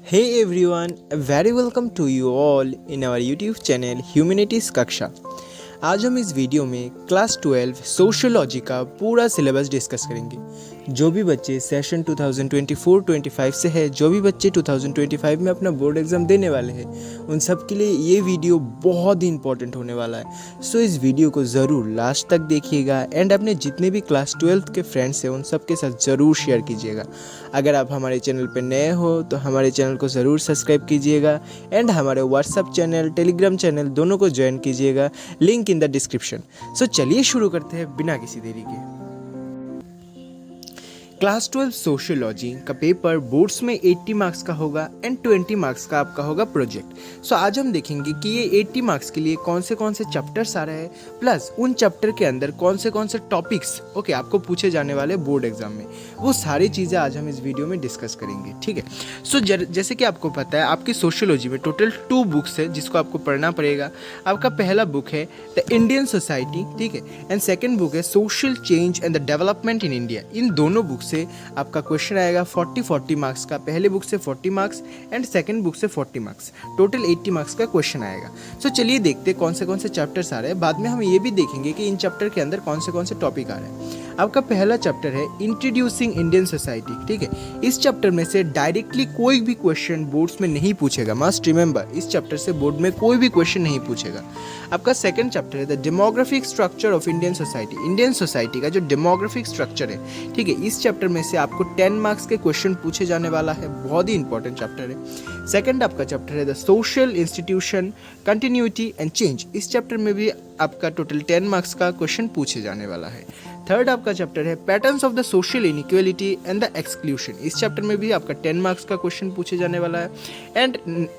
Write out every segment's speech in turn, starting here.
Hey everyone, a very welcome to you all in our YouTube channel Humanities कक्षा। आज हम इस video में क्लास 12 सोशियोलॉजी का पूरा सिलेबस डिस्कस करेंगे। जो भी बच्चे सेशन 2024-25 से है, जो भी बच्चे 2025 में अपना बोर्ड एग्ज़ाम देने वाले हैं, उन सब के लिए ये वीडियो बहुत ही इंपॉर्टेंट होने वाला है। सो इस वीडियो को ज़रूर लास्ट तक देखिएगा एंड अपने जितने भी क्लास 12 के फ्रेंड्स हैं उन सब के साथ ज़रूर शेयर कीजिएगा। अगर आप हमारे चैनल पर नए हो तो हमारे चैनल को ज़रूर सब्सक्राइब कीजिएगा एंड हमारे व्हाट्सअप चैनल, टेलीग्राम चैनल दोनों को ज्वाइन कीजिएगा, लिंक इन द डिस्क्रिप्शन। सो चलिए शुरू करते हैं बिना किसी देरी के। क्लास 12 सोशियोलॉजी का पेपर बोर्ड्स में 80 मार्क्स का होगा एंड 20 मार्क्स का आपका होगा प्रोजेक्ट। सो आज हम देखेंगे कि ये 80 मार्क्स के लिए कौन से चैप्टर्स आ रहे हैं, प्लस उन चैप्टर के अंदर कौन से टॉपिक्स आपको पूछे जाने वाले बोर्ड एग्जाम में, वो सारी चीज़ें आज हम इस वीडियो में डिस्कस करेंगे। ठीक है। सो जैसे कि आपको पता है आपकी सोशियोलॉजी में टोटल 2 बुक्स है जिसको आपको पढ़ना पड़ेगा। आपका पहला बुक है द इंडियन सोसाइटी, ठीक है, एंड सेकेंड बुक है social change and the development in India. इन दोनों बुक से आपका क्वेश्चन आएगा 40 मार्क्स का। पहले बुक से 40 मार्क्स एंड सेकंड बुक से 40 मार्क्स, टोटल 80 मार्क्स का क्वेश्चन आएगा। सो चलिए देखते हैं कौन से चैप्टर्स आ रहे हैं। बाद में हम ये भी देखेंगे कि इन चैप्टर के अंदर कौन से टॉपिक आ रहे हैं। आपका पहला चैप्टर है इंट्रोड्यूसिंग इंडियन सोसाइटी, ठीक है। इस चैप्टर में से डायरेक्टली कोई भी क्वेश्चन बोर्ड्स में नहीं पूछेगा। मस्ट रिमेंबर, इस चैप्टर से बोर्ड में कोई भी क्वेश्चन नहीं पूछेगा। आपका सेकंड चैप्टर है the demographic structure of Indian society. Indian society का जो डेमोग्राफिक स्ट्रक्चर है, ठीक है, इस चैप्टर में से आपको 10 मार्क्स के क्वेश्चन पूछे जाने वाला है। बहुत ही इंपॉर्टेंट चैप्टर है। सेकंड आपका चैप्टर है the social institution continuity and change. इस चैप्टर में भी आपका टोटल 10 मार्क्स का क्वेश्चन पूछे जाने वाला है। थर्ड आपका चैप्टर है patterns of the social inequality and the exclusion. इस चैप्टर में भी आपका 10 मार्क्स का क्वेश्चन पूछे जाने वाला है। And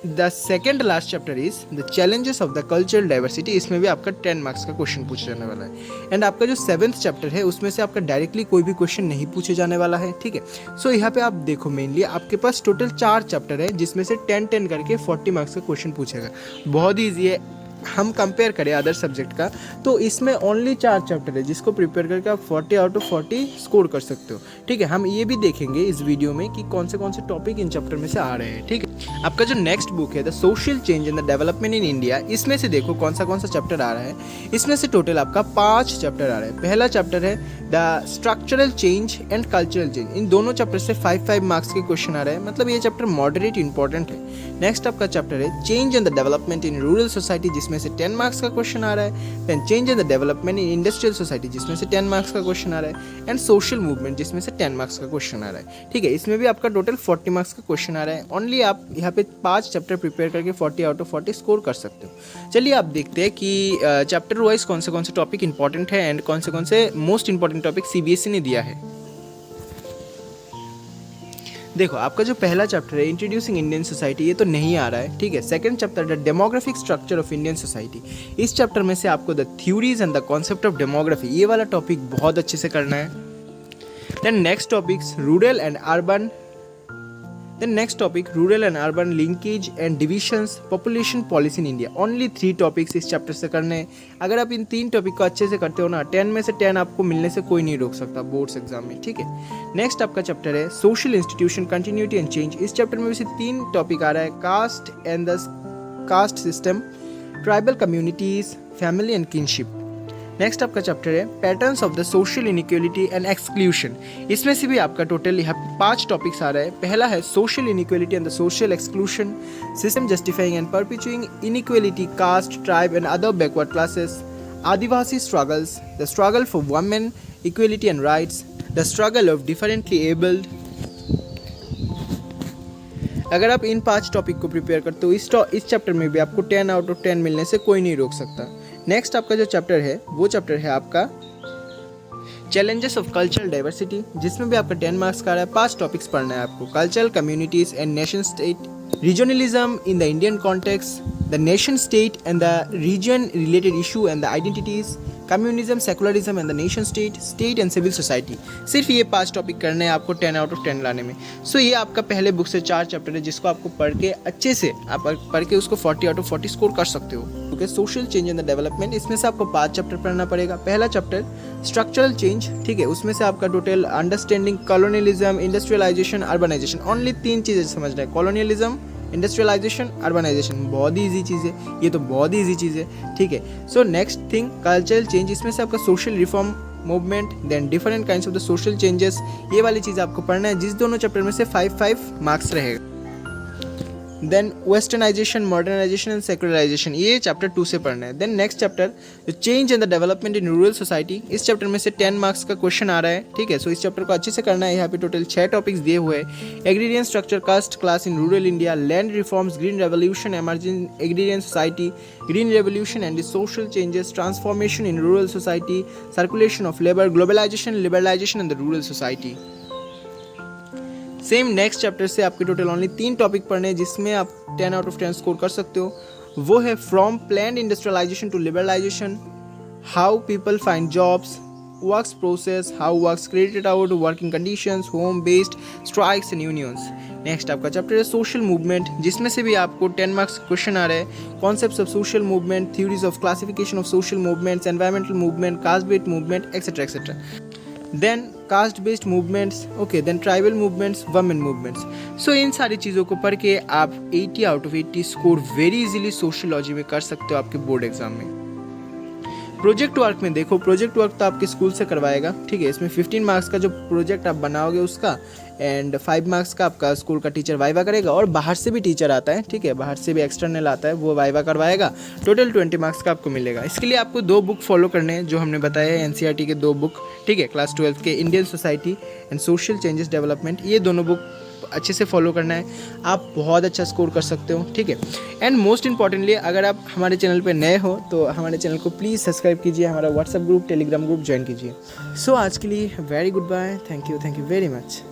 the second last chapter is the challenges of the cultural diversity. इसमें भी आपका 10 मार्क्स का क्वेश्चन पूछे जाने वाला है। एंड आपका जो 7th चैप्टर है उसमें से आपका डायरेक्टली कोई भी क्वेश्चन नहीं पूछे जाने वाला है, ठीक है। सो यहाँ पे आप देखो, मेनली आपके पास टोटल 4 चैप्टर है जिसमें से 10 करके 40 मार्क्स का क्वेश्चन पूछेगा। बहुत ही ईजी है। हम कंपेयर करें अदर सब्जेक्ट का तो इसमें ओनली 4 चैप्टर है जिसको प्रिपेयर करके आप 40 आउट ऑफ 40 स्कोर कर सकते हो, ठीक है। हम ये भी देखेंगे इस वीडियो में कि कौन से टॉपिक इन चैप्टर में से आ रहे हैं, ठीक है। आपका जो नेक्स्ट बुक है the social change and the development in India, इसमें से देखो कौन सा चैप्टर आ रहा है। इसमें से टोटल आपका 5 चैप्टर आ रहा है। पहला चैप्टर है the structural change and cultural change. इन दोनों चैप्टर से 5 मार्क्स के क्वेश्चन आ रहे हैं, मतलब ये चैप्टर मॉडरेट इंपॉर्टेंट है। नेक्स्ट आपका चैप्टर है change and the development in rural society, जिसमें से 10 मार्क्स का क्वेश्चन आ रहा है। Then change and the development in industrial society, जिसमें से 10 मार्क्स का क्वेश्चन आ रहा है। एंड सोशल मूवमेंट, जिसमें से 10 मार्क्स का क्वेश्चन आ रहा है, ठीक है। इसमें भी आपका टोटल 40 मार्क्स का क्वेश्चन आ रहा है। ओनली आप यहाँ पे 5 चैप्टर प्रिपेयर करके 40 आउट ऑफ 40 स्कोर कर सकते हो। चलिए आप देखते हैं कि चैप्टर वाइज कौन से टॉपिक इंपॉर्टेंट है एंड कौन से मोस्ट इंपॉर्टेंट टॉपिक सीबीएसई ने दिया है। देखो, आपका जो पहला चैप्टर है इंट्रोड्यूसिंग इंडियन सोसाइटी, ये तो नहीं आ रहा है, ठीक है। Second chapter the demographic structure of Indian society. इस चैप्टर में से आपको the theories and the concept of demography, ये वाला टॉपिक बहुत अच्छे से करना है। Then next topics rural and urban. Then next topic rural and urban linkage and divisions, population policy in India। Only 3 topics इस चैप्टर से करने हैं। अगर आप इन 3 टॉपिक को अच्छे से करते हो ना, 10 में से 10 आपको मिलने से कोई नहीं रोक सकता बोर्ड्स एग्जाम में, ठीक है। नेक्स्ट आपका चैप्टर है social institution continuity and change. इस चैप्टर में भी 3 टॉपिक आ रहा है caste and the caste system, tribal communities, family and kinship. Next आपका चैप्टर है patterns of the social inequality and exclusion. इसमें से भी आपका टोटल यहाँ 5 टॉपिक्स आ रहा है। पहला है social inequality and the social exclusion, system justifying and perpetuating inequality, caste, tribe and other backward classes, Adivasi struggles, the struggle for women equality and rights, the struggle of differently abled. अगर आप इन 5 topic को prepare करते हो इस chapter में भी आपको 10 out of 10 मिलने से कोई नहीं रोक सकता। नेक्स्ट आपका जो चैप्टर है वो चैप्टर है आपका चैलेंजेस ऑफ कल्चरल डाइवर्सिटी, जिसमें भी आपका 10 मार्क्स का आ रहा है। 5 टॉपिक्स पढ़ना है आपको। Cultural communities and nation state, regionalism in the Indian context, the nation state and the region related issue and the identities, communism, secularism and the nation state, state and civil society. सिर्फ ये 5 topic करने हैं आपको 10 out of 10 लाने में। सो ये आपका पहले बुक से 4 चैप्टर है जिसको आपको पढ़ के अच्छे से आप पढ़ के उसको 40 आउट ऑफ 40 स्कोर कर सकते हो। Okay, social change and the development, इसमें से आपको 5 चैप्टर पढ़ना पड़ेगा। पहला चैप्टर स्ट्रक्चरल चेंज, ठीक है, उसमें से आपका total understanding colonialism, industrialisation, urbanisation, only 3 चीज़ें समझना है, कॉलोनियलिज्म, इंडस्ट्रियलाइजेशन, अर्बनाइजेशन। बहुत ही ईजी चीज़ है, ये तो बहुत ही ईजी चीज़ है, ठीक है। So next thing cultural change, इसमें से आपका social reform movement, then different kinds of the social changes, ये वाली चीज़ आपको पढ़ना है, जिस दोनों चैप्टर में से 5-5 मार्क्स रहेगा। Then westernisation, modernisation and secularisation, ये चैप्टर 2 से पढ़ना है। Then next chapter change and the development in rural society, इस चैप्टर में से 10 मार्क्स का क्वेश्चन आ रहा है, ठीक है। सो इस चैप्टर को अच्छे से करना है। यहाँ पे टोटल 6 टॉपिक्स दिए हुए हैं, agrarian structure, caste class in rural India, land reforms, green revolution, emerging agrarian society, green revolution and social changes, transformation in rural society, circulation of labour, globalisation, liberalisation in the rural society. Same next chapter से आपके total only 3 topic पढ़ने हैं जिसमें आप 10 out of 10 score कर सकते हो। वो है from planned industrialisation to liberalisation, how people find jobs, works process, how works created out, working conditions, home based strikes and unions. Next आपका चैप्टर है सोशल मूवमेंट, जिसमें से भी आपको 10 मार्क्स क्वेश्चन आ रहे हैं, concepts of social movement, theories of classification of social movements, environmental movement, caste based movement, etcetera etcetera. Then caste based movements, okay, then tribal movements, women movements. So इन सारी चीज़ों को पढ़ के आप 80 out of 80 score very easily sociology में कर सकते हो आपके बोर्ड एग्जाम में। प्रोजेक्ट वर्क में देखो, प्रोजेक्ट वर्क तो आपके स्कूल से करवाएगा, ठीक है। इसमें 15 मार्क्स का जो प्रोजेक्ट आप बनाओगे उसका, एंड 5 मार्क्स का आपका स्कूल का टीचर वाइवा करेगा, और बाहर से भी टीचर आता है, ठीक है, बाहर से भी एक्सटर्नल आता है, वो वाइवा करवाएगा। टोटल 20 मार्क्स का आपको मिलेगा। इसके लिए आपको 2 बुक फॉलो करने हैं जो हमने बताया है, एनसीईआरटी के 2 बुक, ठीक है, क्लास 12 के Indian society and social changes development, ये दोनों बुक अच्छे से फॉलो करना है, आप बहुत अच्छा स्कोर कर सकते हो, ठीक है। एंड मोस्ट इंपॉर्टेंटली, अगर आप हमारे चैनल पे नए हो तो हमारे चैनल को प्लीज़ सब्सक्राइब कीजिए, हमारा WhatsApp group, Telegram group join कीजिए। सो आज के लिए very good bye, thank you very much.